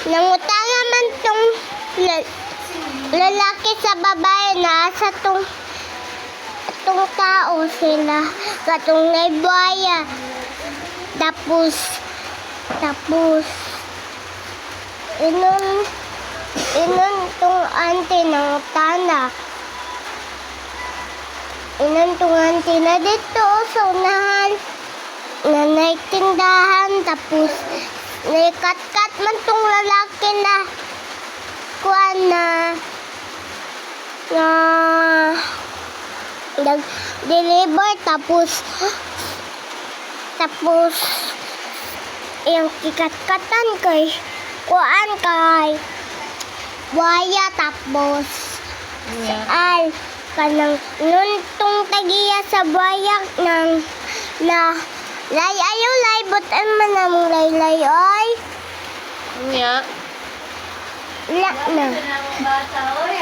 Nangutang naman tong lalaki sa babae na sa tong tao sila. Katong naibaya. Tapos, inon tong auntie ng tanak. Inon tong auntie na dito sa unahan. Na naitindahan. Tapos, naikat-kat man tong lalaki na kuan na nag-deliver. Tapos yung kikat-katan kay kuan kay buhaya. Tapos al kanang nun tong tagiya sa buhaya nang na lay ayaw lay butan man ang lay ay Nya. lak na Bata, oy,